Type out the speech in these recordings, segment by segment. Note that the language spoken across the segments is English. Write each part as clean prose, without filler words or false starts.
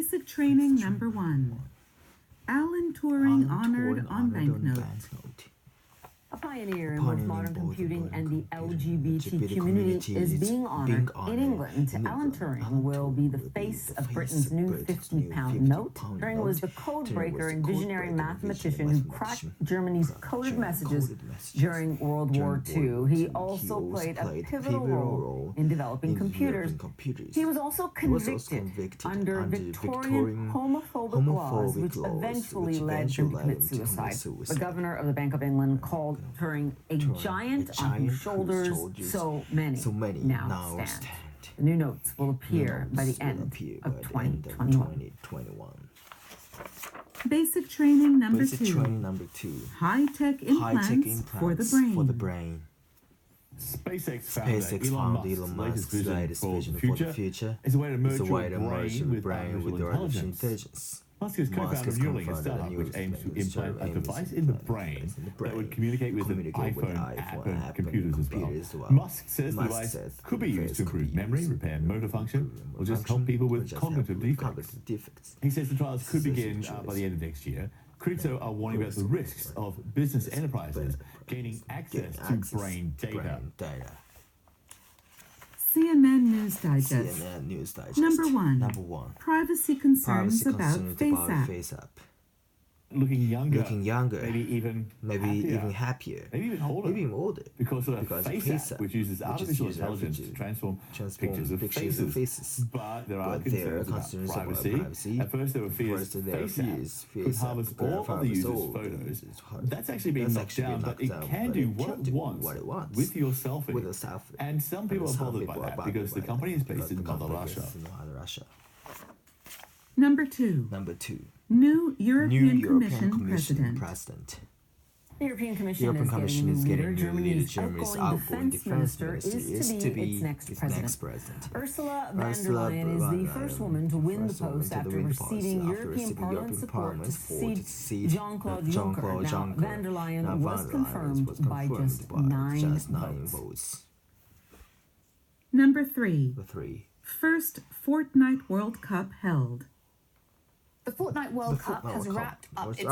Basic training number 1. Alan Turing honored on banknote. A pioneer in both modern computing and the LGBT community is being honored in England. Alan Turing will be the face of Britain's new £50 note. Turing was the code breaker and visionary mathematician who cracked Germany's coded messages during World War II. He also played a pivotal role in developing computers. He was also convicted under Victorian homophobic laws, which eventually led him to commit suicide. The governor of the Bank of England called Turing a giant on whose shoulders so many now stand. The new notes will appear by the end of 2021. Basic training number 2. High-tech implants for the brain. SpaceX founder Elon Musk's latest vision for the future is a way to merge your brain with artificial intelligence. Musk has co-founded Neuralink, a startup which aims to implant a device in the brain that would communicate with an iPhone app and computers as well. Musk says the device could be used to improve memory, repair motor function, or just help people with cognitive defects. He says the trials could begin by the end of next year. Critics are warning about the risks of business enterprises gaining access to brain data. CNN News Digest. Number 1. Privacy concerns about FaceApp. Looking younger, maybe even happier, maybe even older, because of FaceApp, which uses artificial intelligence to transform pictures of faces. But there are concerns about privacy. At first, there were fears FaceApp could harvest all of the user's photos. That's actually been knocked down, but it can do what it wants with your selfie. And some people are bothered by that because the company is based in Mother Russia. Number 2. New European Commission President. The European Commission is getting a new leader. Germany's outgoing defense minister is to be its next president. Ursula von der Leyen is the first woman to win the post after receiving European Parliament support to succeed Jean-Claude Juncker. Now, von der Leyen was confirmed by just 9 votes. Number 3. First Fortnite World Cup held. The Fortnite World Cup has wrapped up its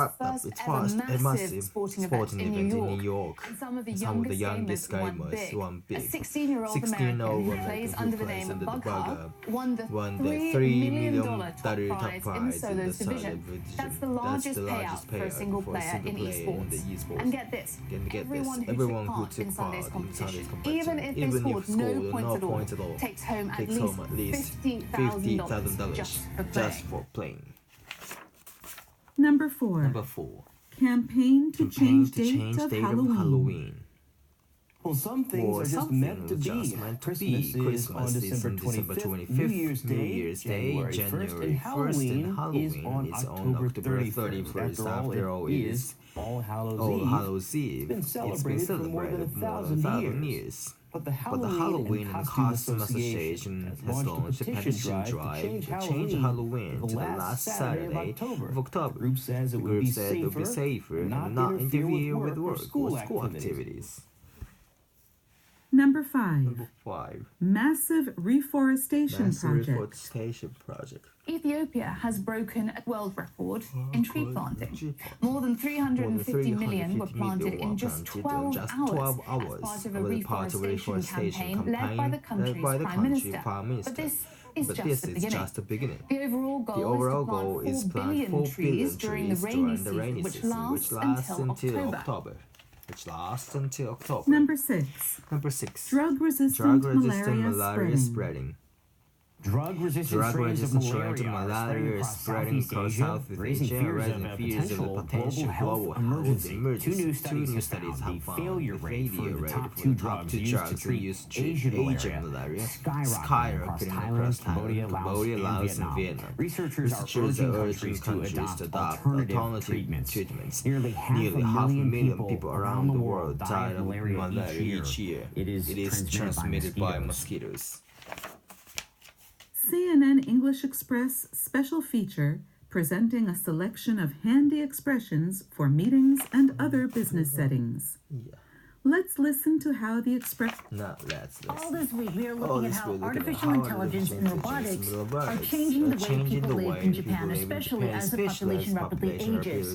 first ever massive sporting event in New York. And some of the youngest gamers won big. A 16-year-old American who plays under the name Bugger won the $3 million top prize in the solos division. That's the largest payout for a single player in esports. And get this, everyone who took part in Sunday's competition, even if they scored no points at all, takes home at least $50,000 just for playing. Number 4. Campaign to change date of Halloween. Well, some things are just meant to be. Christmas is on December 25th, New Year's Day, January 1st, and Halloween is on October 31st. After all, it is All Hallows Eve. It's been celebrated for more than 1,000 years. But the Halloween and Costume Association has launched a petition drive to change Halloween to the last Saturday of October. The group says it would be safer and not interfere with work or school activities. Number 5. Massive reforestation project. Ethiopia has broken a world record in tree planting. More than 350 million were planted in just 12 hours as part of a reforestation campaign led by the country's prime minister. But this is just the beginning. The overall goal is to plant 4 billion trees during the rainy season, which lasts until October. Number 6. Drug-resistant malaria spreading. Drug-resistant strains of malaria are spreading across Southeast Asia, raising fears of a potential global health emergency. 2 new studies have found the failure rate for the top 2 drugs used to treat Asian malaria skyrocketing across Thailand, Cambodia, Laos, and Vietnam. Researchers are urging countries to adopt alternative treatments. Nearly 500,000 people around the world die of malaria each year. It is transmitted by mosquitoes. CNN English Express special feature presenting a selection of handy expressions for meetings and other business settings. Let's listen to how the expression. All this week, we are looking at how artificial intelligence and robotics are changing the way people live in Japan, especially as the population rapidly ages.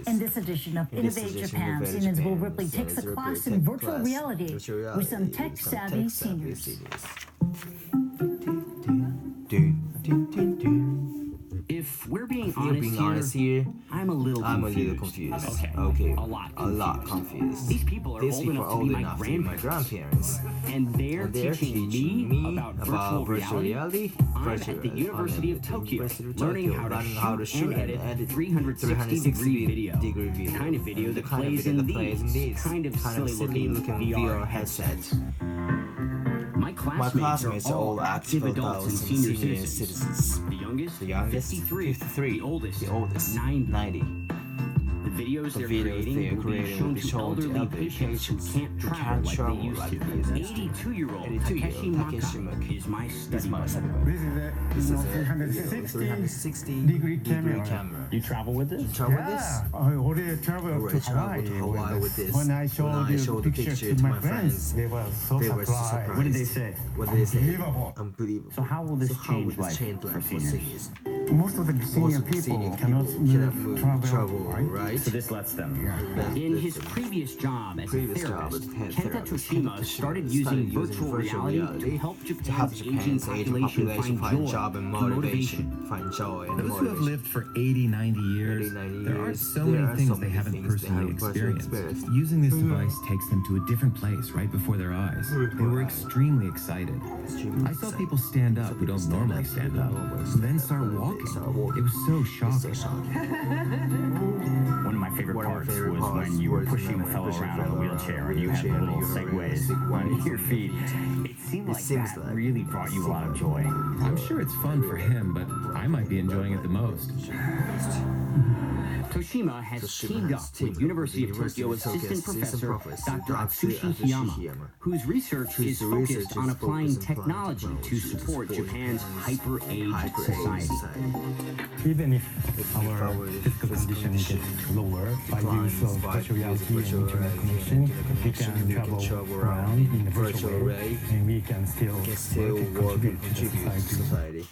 In this edition of Innovate Japan, students will Ripley takes a class in virtual reality with some tech-savvy seniors. If we're being honest here, I'm a little confused. Okay, a lot confused. These people are old enough to be my grandparents. And they're teaching me about virtual reality. I'm at the University of Tokyo, learning how to shoot and edit 360-degree video. The kind of video that plays in these kind of silly-looking VR headsets. My classmates are all active adults and senior citizens. The youngest, 53. The oldest, 90. The videos they're creating will be shown to elderly patients who can't travel like they used to. 82-year-old Takeshi Maka is my study buddy. This is a 360-degree camera. You travel with this? I already traveled to Hawaii with this. When I showed the picture to my friends, they were so surprised. What did they say? Unbelievable. So how will this change life for seniors? Most of the senior people cannot move travel, right? So this lets them. In his previous job as a therapist, Kenta Toshima started using virtual reality to help Japan's aging population find job and motivation. Those who have lived for 80, 90 years, there are so many things they haven't personally experienced. Using this device takes them to a different place right before their eyes. They were extremely excited. I saw people stand up who don't normally stand up, then start walking. It was so shocking. One of my favorite parts was when you were pushing the fellow around in a wheelchair and you had the little segways on your feet. It seemed like that really brought you a lot of joy. I'm sure it's fun for him, but I might be enjoying it the most. Toshima has teamed up with University of Tokyo assistant professor Dr. Atsushi Hiyama, whose research is focused on applying technology to support Japan's hyper-aged society. Even if our physical condition gets lower by use of virtual reality and internet connection, we can travel around in a virtual way, and we can still work and contribute to society.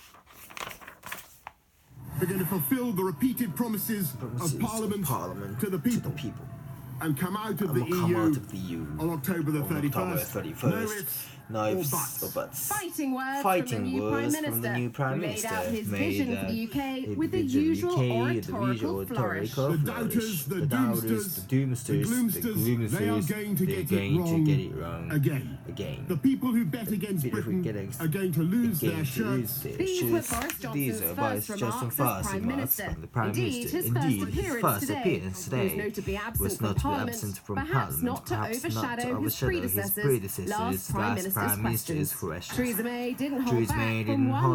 We're going to fulfill the repeated promises of Parliament to the people and come out of the EU on October the 31st. No ifs or buts. Fighting words from the new Prime Minister. Made out his vision for the UK with the usual oratorical flourish. The doubters, the doomsters, the gloomsters, they are going to get it wrong again. The people who bet against Britain are going to lose their shirts. These were Boris Johnson's first remarks as Prime Minister. Indeed, his first appearance today was notably absent from Parliament, perhaps not to overshadow his predecessor's last Prime Minister's questions. Theresa May didn't hold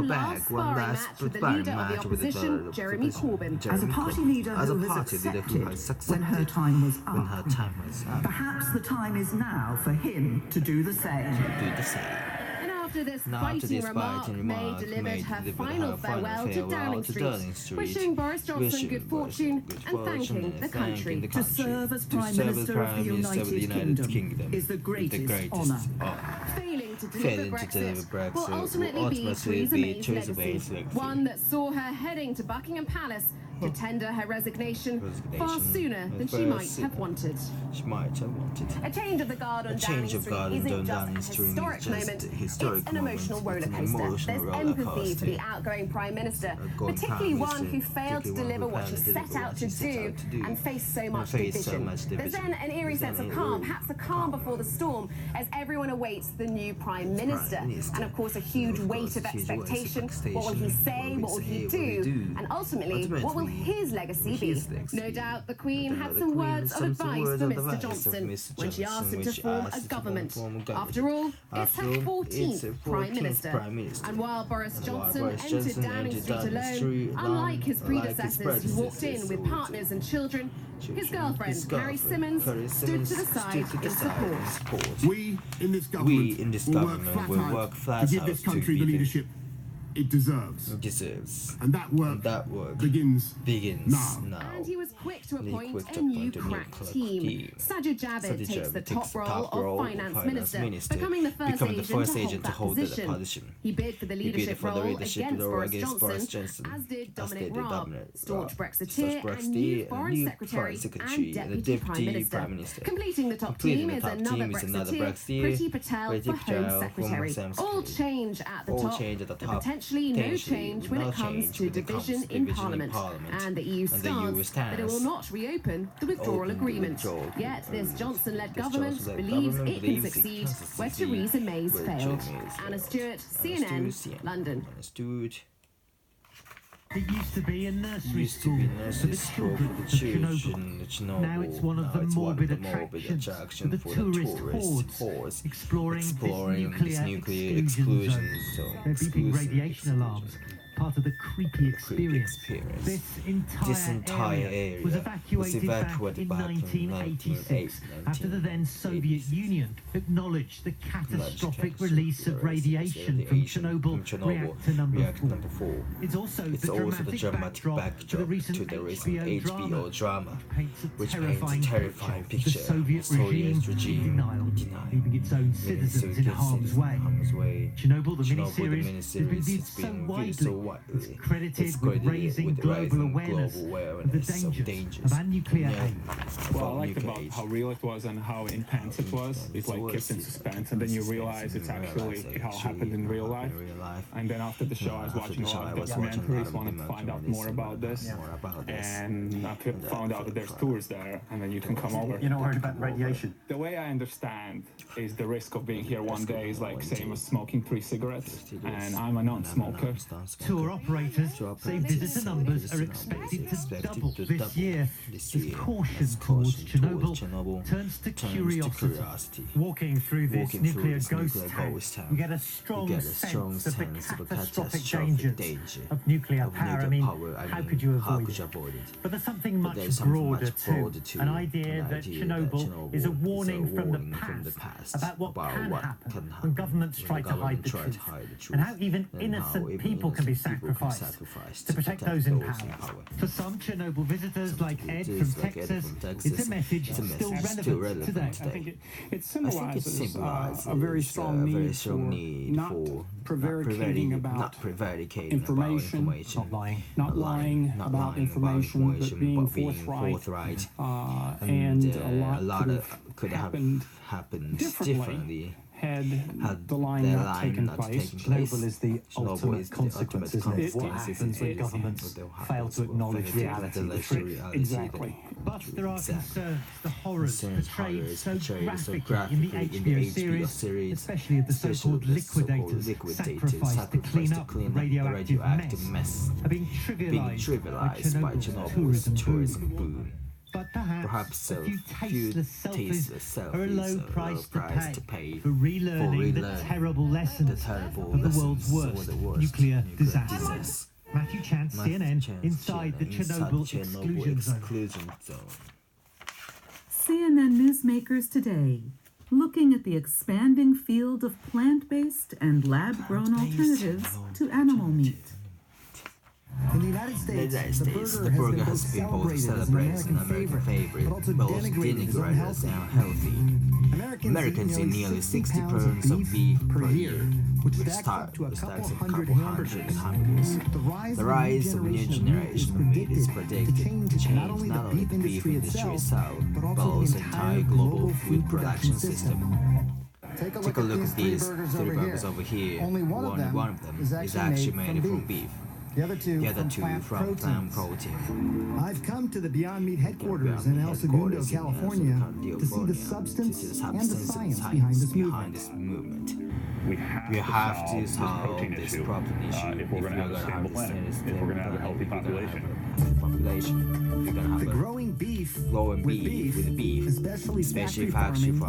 back one last sparring match with the leader of the opposition, Jeremy Corbyn. As a party leader who has accepted when her time was up. Perhaps the time is now for him to do the same. After this biting remark, May delivered her final farewell to Downing Street, wishing Boris Johnson good fortune and thanking the country. To serve as Prime Minister of the United Kingdom is the greatest honour. Failing to deliver Brexit will ultimately be Theresa May's legacy, one that saw her heading to Buckingham Palace to tender her resignation far sooner than she might have wanted. A change of the guard on Downing Street isn't just a historic moment, it's an emotional rollercoaster. There's empathy for the outgoing Prime Minister, particularly one who failed to deliver what she set out to do and faced so much division. There's then an eerie sense of calm, perhaps the calm before the storm, as everyone awaits the new Prime Minister. And of course a huge weight of expectation. What will he say? What will he do? And ultimately, what will his legacy be? No doubt the Queen had some words of advice for Mr. Johnson when she asked him to form a government. After all, it's her 14th Prime Minister. And while Boris Johnson entered Downing Street alone, unlike his predecessors who walked in with partners and children, his girlfriend, Carrie Symonds, stood to the side in support. We in this government will work flat out to give this country the leadership it deserves. And that work begins now. And he was quick to appoint a new crack team. Sajid Javid takes the top role of finance minister, becoming the first agent to hold that position. He bid for the leadership role against Boris Johnson, as did Dominic Raab, staunch Brexiteer and new foreign secretary and deputy prime minister. Completing the top team is another Brexiteer, Priti Patel for home secretary. All change at the top, but potentially no change when it comes to division in Parliament. And the EU stance that it will not reopen the withdrawal agreement. Yet this Johnson-led government believes it can succeed where Theresa May's failed. Anna Stewart, CNN, London. It used to be a nursery school for the children of Chernobyl. Now it's one of the morbid attractions for the tourist hordes exploring this nuclear exclusion zone. They're beeping radiation alarms, part of the creepy experience. This entire area was evacuated back in 1986 after the then Soviet Union acknowledged the catastrophic release of radiation from Chernobyl reactor number 4. It's also the dramatic backdrop to the recent HBO drama, which paints a terrifying picture of the Soviet regime denial, leaving its own citizens in harm's way. Chernobyl, the miniseries, has been viewed so widely. It's credited with raising global awareness of the dangers of our nuclear aim. Well, I liked about how real it was and how intense it was. It like kept in suspense, and then you realize it's actually it all happened in real life. And then after the show, I was watching a lot of documentaries, wanted to find out more about this, and I found out that there's tours there, and then you can come over. You're not worried about radiation? The way I understand is the risk of being here one day is like same as smoking 3 cigarettes, and I'm a non-smoker. Tour operators say visitor numbers are expected to double this year as caution towards Chernobyl turns to curiosity. Walking through this nuclear ghost town, you get a strong sense of the catastrophic dangers of nuclear power. I mean, how could you avoid it? But there's something much broader too, an idea that Chernobyl is a warning from the past about what can happen when governments try to hide the truth, and how even innocent people can be sacrificed to protect those in power. For some Chernobyl visitors like Ed from Texas, it's a message still relevant today. I think it symbolizes a very strong need for not prevaricating about information, not lying about information, but being forthright. And a lot could have happened differently had the line not taken place. Chernobyl is the ultimate consequence, isn't it? What happens when governments fail to acknowledge reality, the truth? Exactly. But there are concerns, the horrors portrayed so graphically in the HBO series, especially of the so-called liquidators sacrificed to clean up the radioactive mess, are being trivialized by Chernobyl's tourism boom. But perhaps a few tasteless selfies are a low price to pay for relearning the terrible lessons of the world's worst nuclear disasters. Matthew Chance, CNN, inside the Chernobyl exclusion zone. CNN newsmakers today, looking at the expanding field of plant-based and lab-grown alternatives to animal meat. In the United States, the burger has been both celebrated as an American favorite, but also denigrated as unhealthy. Americans eat nearly 60 pounds of beef per year, which stacks a couple hundred hamburgers. The rise of new generation of meat is predicted to change not only the beef industry itself, but also the entire global food production system. Take a look at these 3 burgers over here. Only one of them is actually made from beef. The other two from plant protein. I've come to the Beyond Meat headquarters in El Segundo, California, to see the substance and the science behind this movement. We have to solve this problem issue if we're going to have a stable planet, if we're going to have a healthy population. The growing beef with beef, especially factory farming,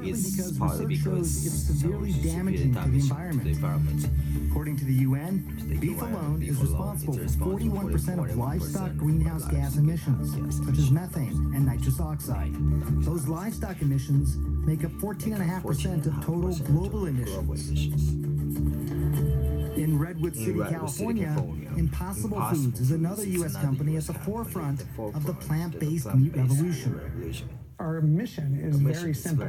is partly because it's severely damaging to the environment. According to the UN, beef alone is responsible for 41% of livestock greenhouse gas emissions, such as methane and nitrous oxide. Those livestock emissions make up 14.5% of total global emissions. In Redwood City, California, Impossible Foods is another U.S. company at the forefront of the plant-based meat revolution. Our mission is very simple.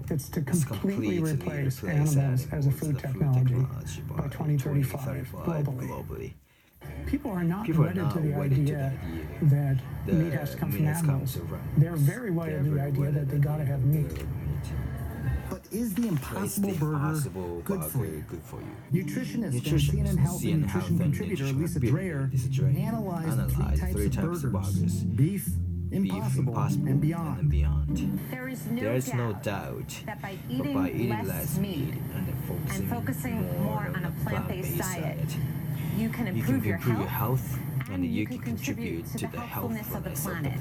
It's to completely replace animals as a food technology by 2035 globally. People are not wedded to the idea that meat has to come from animals. They're very wedded to the idea that they gotta have meat. But is the Impossible Burger good for you? Nutritionist and CNN Health and Nutrition contributor Lisa Dreher analyzed three types of burgers: beef, Impossible, and beyond. There is no doubt that by eating less meat and focusing more on a plant-based diet, you can improve your health and you can contribute to the healthfulness of the planet.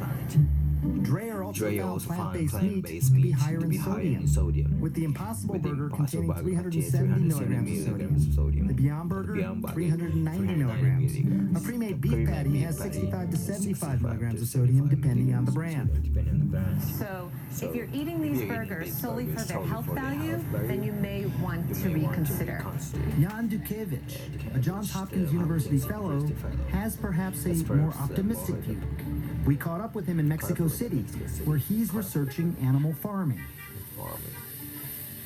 Dreher also found plant-based meat to be higher in sodium, with the Impossible Burger containing 370 milligrams of sodium, the Beyond Burger 390 milligrams. A pre-made beef patty has 65 to 75 milligrams of sodium depending on the brand. So, if you're eating these burgers solely for their health value, then you may want to reconsider. Jan Dukevich, a Johns Hopkins University fellow, has perhaps a more optimistic view. We caught up with him in Mexico City, where he's researching animal farming.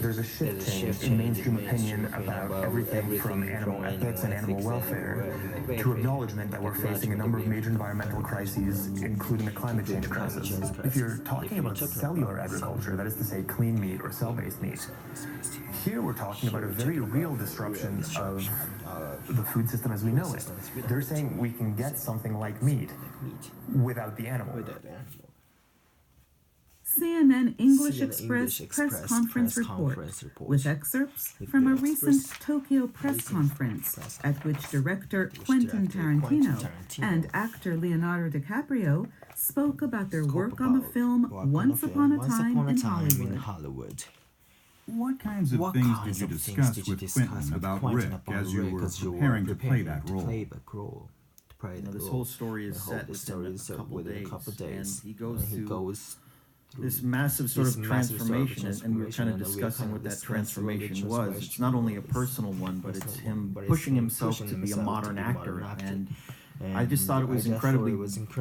There's a shift change in mainstream opinion about everything from animal ethics and animal welfare to acknowledgement that we're facing a number of major environmental crises, including the climate change crisis. If you're talking about cellular agriculture, that is to say clean meat or cell-based meat, here we're talking about a very real disruption of the food system as we know it. They're saying we can get something like meat without the animal. CNN English Express press conference report with excerpts from a recent Tokyo press conference at which director Quentin Tarantino and actor Leonardo DiCaprio spoke about their work on the film Once Upon a Time in Hollywood. What kinds of things did you discuss with Quentin about Rick as you were preparing to play that role? This whole story is set within a couple days, and he goes through this massive sort of transformation, and we were kind of discussing what that transformation was. It's not only a personal one, but it's him pushing himself to be a modern actor, and I just thought it was incredibly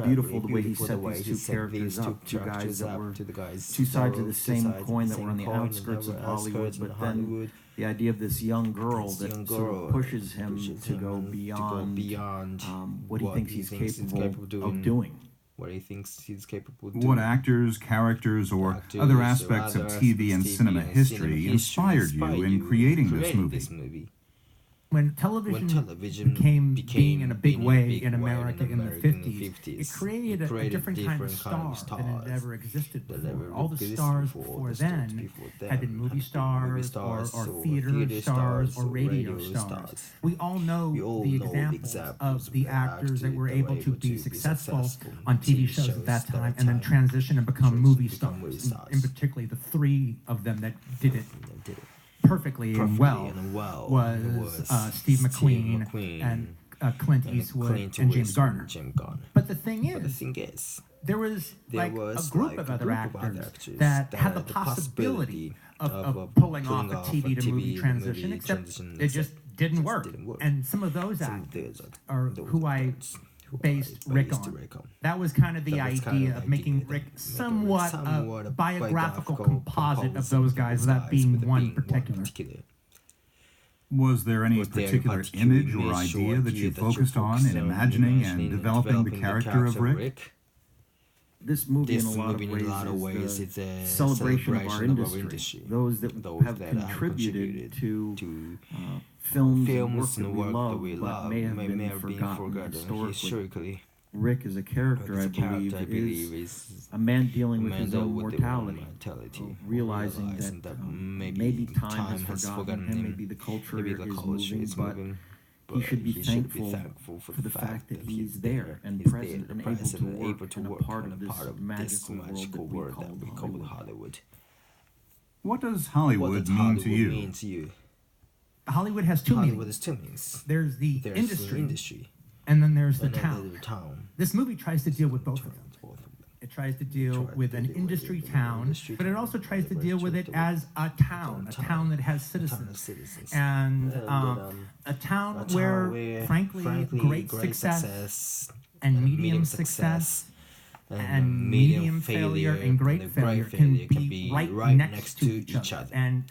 beautiful the way he set these two characters up, two guys that were two sides of the same coin that were on the outskirts of Hollywood, but then the idea of this young girl that sort of pushes him to go beyond what he thinks he's capable of doing. What he thinks he's capable of doing. What actors, characters, or other aspects of TV and cinema history inspired you in creating this movie? When television became being in a big way in America in the 50s, it created a different kind of star than had ever existed before. All the stars before then had been movie stars or theater stars or radio stars. We all know the examples of the actors that were able to be successful on TV shows at that time and then transition and become movie stars. In particular, the three of them that did it perfectly and well was Steve McQueen and Clint Eastwood and James Garner. But the thing is, there was like a group of other actors that had the possibility of pulling off a TV to movie transition, except it just didn't work. And some of those actors are who I based Rick on. That was kind of the idea of making Rick somewhat a biographical composite of those guys without being one particular. Was there any particular image or idea that you focused on in imagining and developing the character of Rick? This movie, in a lot of ways, is a celebration of our industry. Those that have contributed to films and work that we love, but may have been forgotten historically. Rick is a character, I believe, is a man dealing with his own mortality, realizing that maybe time has forgotten him, maybe the culture is moving, but he should be thankful for the fact that he's there and present and able to work part of this magical world that we call Hollywood. What does Hollywood mean to you? Hollywood has two meanings. There's the industry, and then there's the town. This movie tries to deal with both of them. It tries to deal with an industry town, but it also tries to deal with it as a town that has citizens, and a town where, frankly, great success and medium success and medium failure and great failure can be right next to each other, and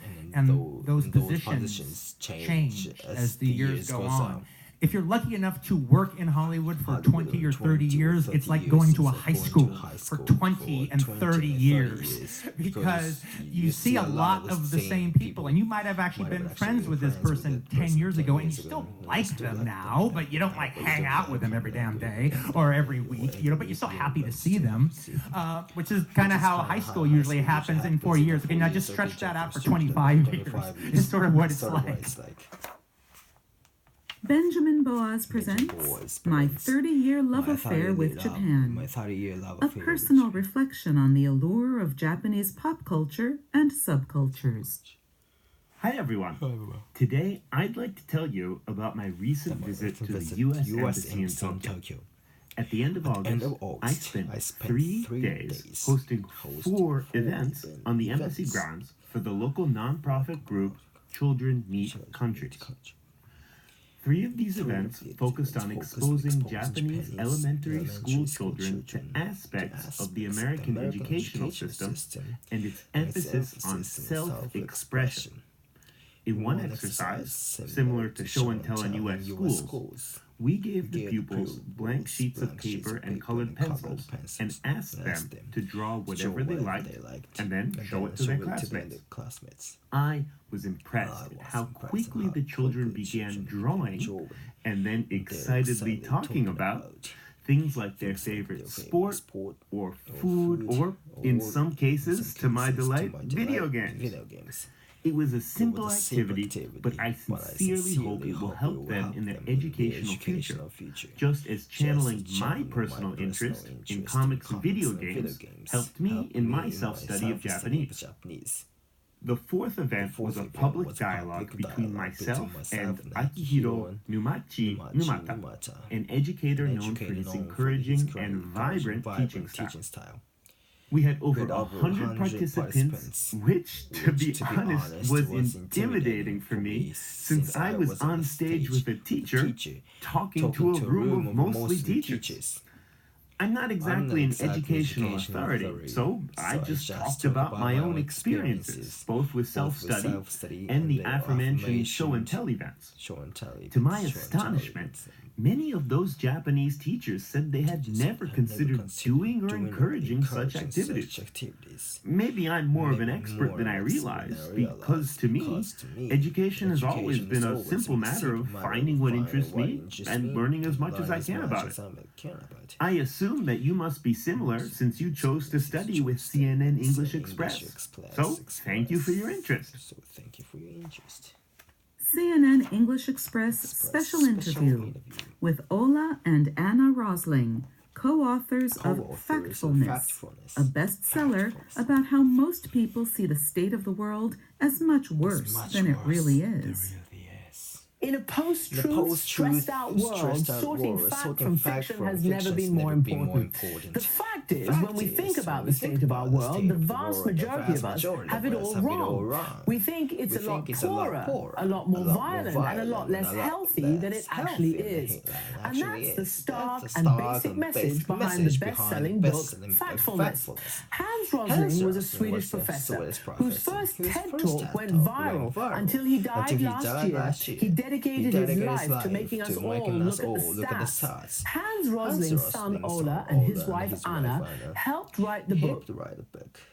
those positions change as the years go on. If you're lucky enough to work in Hollywood for 20 or 30 years, it's like going to a high school for 20 and 30 years, because you see a lot of the same people, and you might have actually been friends with this person 10 years ago, and you still like them now, but you don't like hang out with them every damn day or every week, but you're still happy to see them, which is kind of how high school usually happens in 4 years. Okay, now just stretch that out for 25 years. It's sort of what it's like. Benjamin Boaz presents My 30-Year Love Affair with Japan, a personal reflection on the allure of Japanese pop culture and subcultures. Hi everyone. Today I'd like to tell you about my recent visit to the U.S. Embassy in Tokyo. At the end of August, I spent 3 days hosting 4 events on the embassy grounds for the local nonprofit group Children Meet Countries. 3 of these events focused on exposing Japanese elementary school children to aspects of the American educational system and its emphasis on self-expression. In one exercise, similar to show and tell in U.S. schools, we gave the pupils blank sheets of paper and colored pencils and asked them to draw whatever they liked and then show it to their classmates. I was impressed at how quickly the children began drawing and then excitedly talking about things like their favorite sport or food or, in some cases, to my delight, video games. It was a simple activity, but I sincerely hope it will help them in their educational future, just as channeling my personal interest in comics and video games helped me in my self-study of Japanese. The 4th event was a public dialogue between myself and Akihiro Numata, an educator known for his encouraging and vibrant teaching style. We had over 100 participants, which, to be honest, was intimidating for me, since I was on stage with a teacher talking to a room of mostly teachers. I'm not exactly an educational authority, so I just talked about my own experiences, both with self-study and the aforementioned show and tell events. To my astonishment, many of those Japanese teachers said they had never considered doing or encouraging such activities. Maybe I'm more of an expert than I realize, because to me, education has always been a simple matter of finding what interests me and learning as much as I can about it. I assume that you must be similar since you chose to study with CNN English Express. So, thank you for your interest. CNN English Express special interview with Ola and Anna Rosling, co-authors of Factfulness, a bestseller about how most people see the state of the world as much worse than it really is. In a post-truth, stressed-out world, sorting fact from fiction has never been more important. The fact is, when we think about the state of our world, the vast majority of us have it all wrong. We think it's a lot poorer, a lot more violent, and a lot less healthy than it actually is. And that's the stark and basic message behind the best-selling book, Factfulness. Hans Rosling was a Swedish professor whose first TED Talk went viral until he died last year. He dedicated his life to making us all look at the stats. Hans Rosling's son Ola and his wife Anna helped write the book.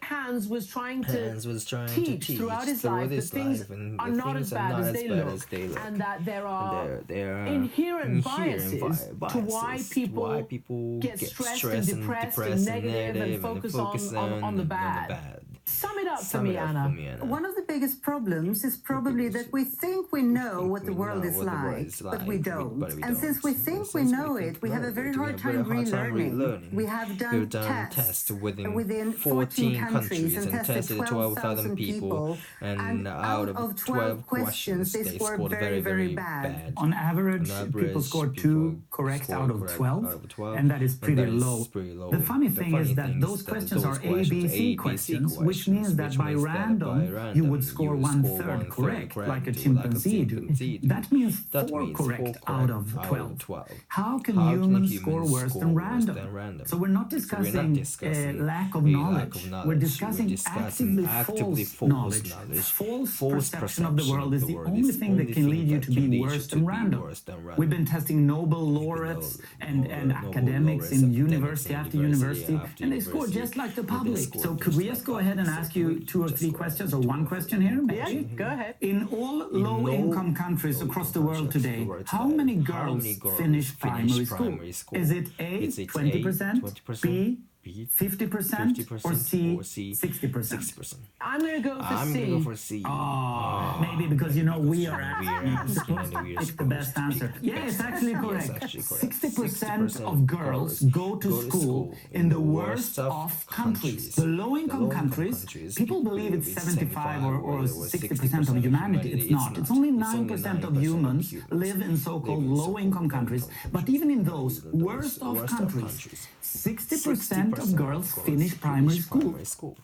Hans was trying to teach throughout his life that things are not as bad as they look, and that there are inherent biases to why people get stressed and depressed and negative and focus on the bad. Sum it up for me, Anna. One of the biggest problems is probably that we think we know what the world is like, but we don't. And since we think we know it, we have a very hard time relearning. We have done tests within 14 countries and tested 12,000 people, and out of 12 questions, they scored very, very bad. On average, people scored 2 correct out of 12, and that is pretty low. The funny thing is that those questions are ABC questions, which means that by random, you would score 1/3 correct, like a chimpanzee do. That means 4 correct out of 12. How can humans score worse than random? So we're not discussing lack of knowledge. We're discussing actively false knowledge. False perception of the world is the only thing that can lead you to be worse than random. We've been testing Nobel laureates and academics in university after university, and they score just like the public. So could we just go ahead and ask you 2 or 3 questions, or 1 question here, maybe? Yeah, go ahead. In all low-income countries across the world today, how many girls finish primary school? Is it A, 20%, B, 50%, or C, 60%? I'm going to go for C. Oh, maybe because, we are supposed to pick the best answer. Yeah, it's actually correct. 60% of girls go to school in the worst off countries. The low-income countries, people believe it's 75 or 60% of humanity. It's not. It's only 9% of humans live in so-called low-income countries. But even in those worst off countries, 60% of girls finish primary school.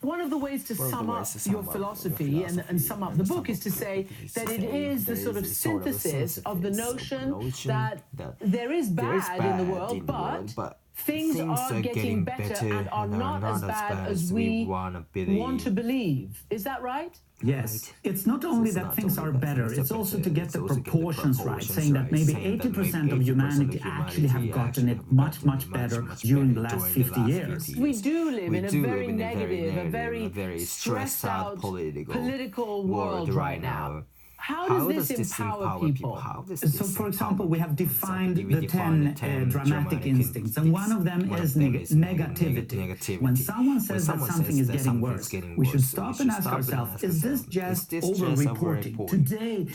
One of the ways to sum up your philosophy and sum up the book is to say that it is the sort of synthesis of the notion that there is bad in the world, but things are getting better and are not as bad as we want to believe. Is that right? Yes. It's not only that things are better, it's also to get the proportions right, saying that maybe 80% of humanity actually have gotten it much, much better during the last 50 years. We do live in a very negative, a very stressed out political world right now. How does this empower people? So, for example, we have defined the 10 dramatic instincts, and one of them is negativity. When someone says that something is getting worse, we should stop and ask ourselves, is this just over-reporting? Today,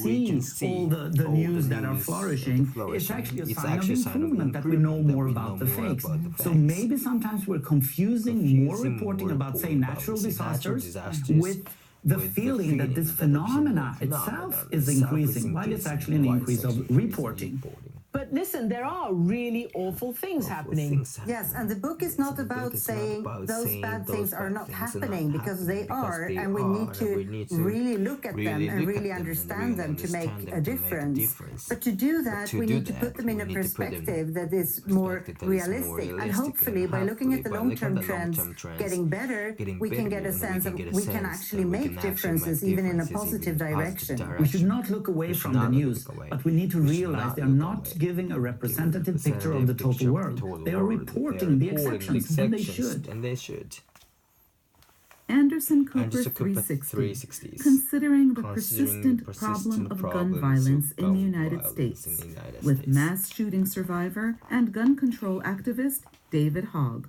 we can see all the news that are flourishing. It's actually a sign of improvement that we know more about the fakes. So maybe sometimes we're confusing more reporting about, say, natural disasters with the feeling that this phenomena itself is increasing, while it's actually an increase of reporting. But listen, there are really awful things happening. Yes, and the book is not about saying those bad things are not happening, because they are, and we need to really look at them and really understand them to make a difference. But to do that, we need to put them in a perspective that is more realistic. And hopefully, by looking at the long-term trends getting better, we can get a sense of we can actually make differences even in a positive direction. We should not look away from the news, but we need to realize they are not giving a representative picture of the total world. They are reporting the exceptions, and they should. Anderson Cooper 360, considering the persistent problem of gun violence in the United States, with mass shooting survivor and gun control activist David Hogg.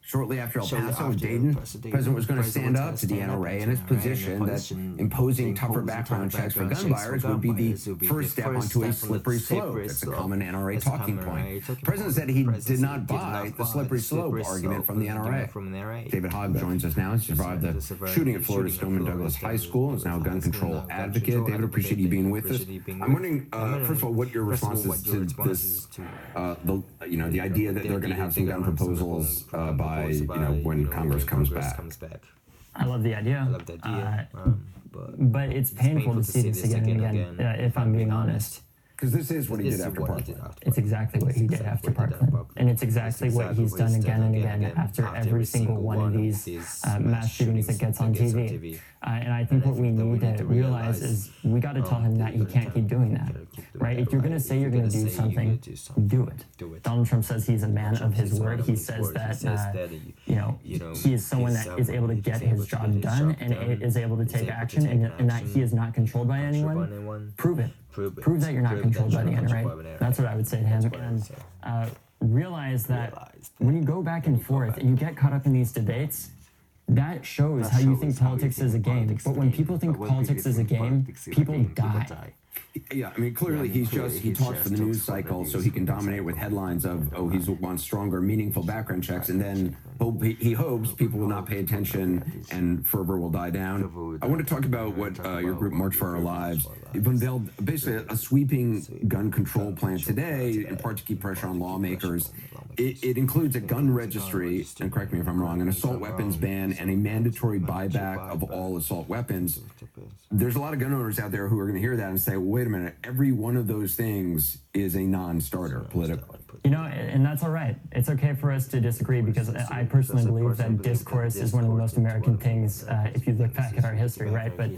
Shortly after El Paso and Dayton, the president was going to stand up to the NRA and his position that imposing tougher background checks for gun buyers would be the first step onto a slippery slope. That's a common NRA talking point. The president said he did not buy the slippery slope argument from the NRA. David Hogg joins us now. He survived the shooting at Florida Stoneman Douglas High School and is now a gun control advocate. David, appreciate you being with us. I'm wondering, first of all, what your response is to this, the idea that they're going to have some gun proposals by when Congress comes back. I love the idea. But it's painful to see this again and again, if I'm being honest. Because this is what he did after Parkland. It's exactly what he did after Parkland. And it's exactly what he's done again and again after every single one of these mass shootings that gets on TV. And I think what we need to realize is we got to tell him that he can't keep doing that, right? If you're going to say you're going to do something, do it. Donald Trump says he's a man of his word. He says that, he is someone that is able to get his job done and is able to take action, and that he is not controlled by anyone. Prove it. Prove that you're not controlled by the NRA. That's what I would say to him. And realize that when you go back and forth and you get caught up in these debates, that shows how you think politics is a game. But when people think politics is a game, people die. Yeah, I mean, clearly he talks for the news cycle so he can dominate with headlines of, oh, he wants stronger, meaningful background checks, and then he hopes people will not pay attention and fervor will die down. I want to talk about what your group March for Our Lives unveiled, basically a sweeping gun control plan today, in part to keep pressure on lawmakers. It includes a gun registry, and correct me if I'm wrong, an assault weapons ban, and a mandatory buyback of all assault weapons. There's a lot of gun owners out there who are going to hear that and say, well, wait a minute, every one of those things is a non-starter politically. You know, and that's all right. It's okay for us to disagree, because I personally believe that discourse is one of the most American things if you look back at our history, right? But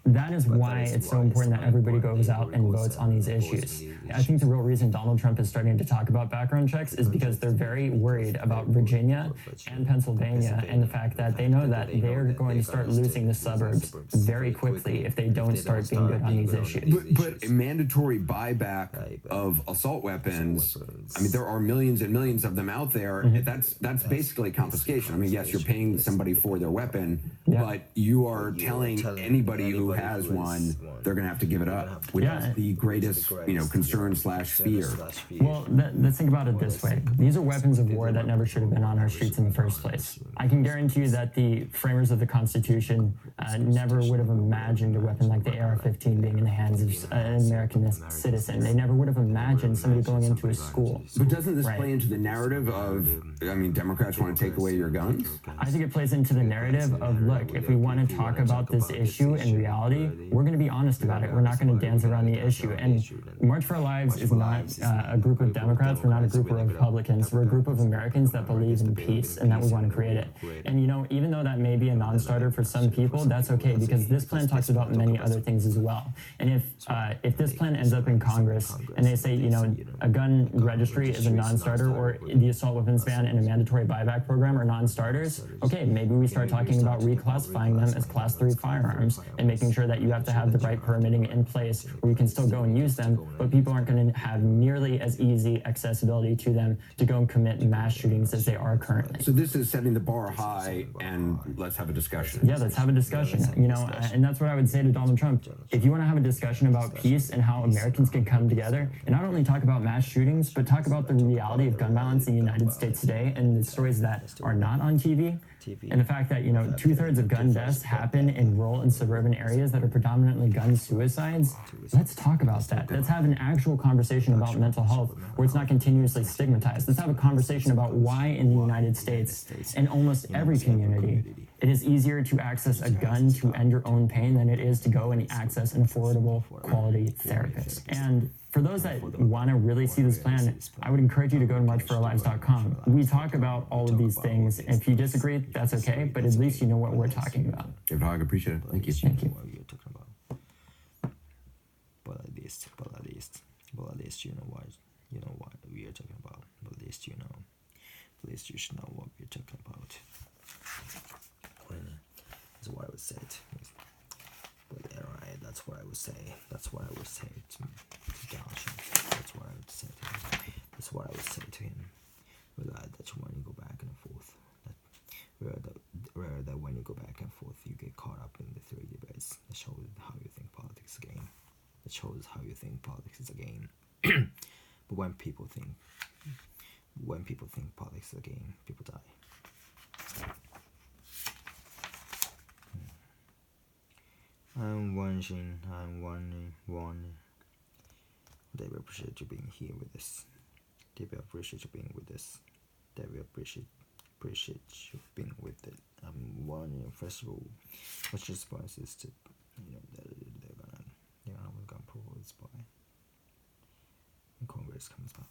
that is why it's so important that everybody goes out and votes on these issues. I think the real reason Donald Trump is starting to talk about background checks is because they're very worried about Virginia and Pennsylvania, and the fact that they know that they're going to start losing the suburbs very quickly if they don't start being good on these issues. But a mandatory buyback of assault weapons, I mean, there are millions and millions of them out there. That's basically confiscation. I mean, yes, you're paying somebody for their weapon, but you are telling anybody who has one, they're going to have to give it up, which is the greatest, concern/fear. Well, let's think about it this way. These are weapons of war that never should have been on our streets in the first place. I can guarantee you that the framers of the Constitution never would have imagined a weapon like the AR-15 being in the hands of an American citizen. They never would have imagined somebody going into a school. But doesn't this play into the narrative of, I mean, Democrats want to take away your guns? I think it plays into the narrative of, look, if we want to talk about this issue in reality, we're going to be honest about it. We're not going to dance around the issue. And March for Our Lives is not a group of Democrats. We're not a group of Republicans. We're a group of Americans that believe in peace and that we want to create it. And, even though that may be a non-starter for some people, that's okay, because this plan talks about many other things as well. And if this plan ends up in Congress and they say, a gun registry is a non-starter, or the assault weapons ban and a mandatory buyback program are non-starters, okay, maybe we start talking about reclassifying them as Class 3 firearms and making sure that you have to have the right permitting in place where you can still go and use them, but people aren't going to have nearly as easy accessibility to them to go and commit mass shootings as they are currently. So this is setting the bar high, and let's have a discussion. Yeah, let's have a discussion. And that's what I would say to Donald Trump. If you want to have a discussion about peace and how Americans can come together and not only talk about mass shootings, but talk about the reality of gun violence in the United States today and the stories that are not on TV, and the fact that 2/3 of gun deaths happen in rural and suburban areas that are predominantly gun suicides. Let's talk about that. Let's have an actual conversation about mental health where it's not continuously stigmatized. Let's have a conversation about why in the United States and almost every community it is easier to access a gun to end your own pain than it is to go and access an affordable, quality therapist. And for those that want to really see this plan, I would encourage you to go to marchforourlives.com. We talk about all of these things. If you disagree, that's okay, but at least you know what we're talking about. David Hogg, appreciate it. Thank you. Thank you. But at least, you know what we are talking about. But at least you should know what we're talking about. That's what I would say but yeah, right, that's what I would say to Josh. That's what I would say to him. That's what I would say to him. But that when you go back and forth, that when you go back and forth, you get caught up in the three debates. That shows how you think politics is a game. That shows how you think politics is a game. But when people think politics is a game, people die. I'm wondering. They will appreciate you being here with us. They will appreciate you being with us. They will appreciate you being with it. I'm wondering, first of all, what's your response is to, they're gonna approve this by when Congress comes back.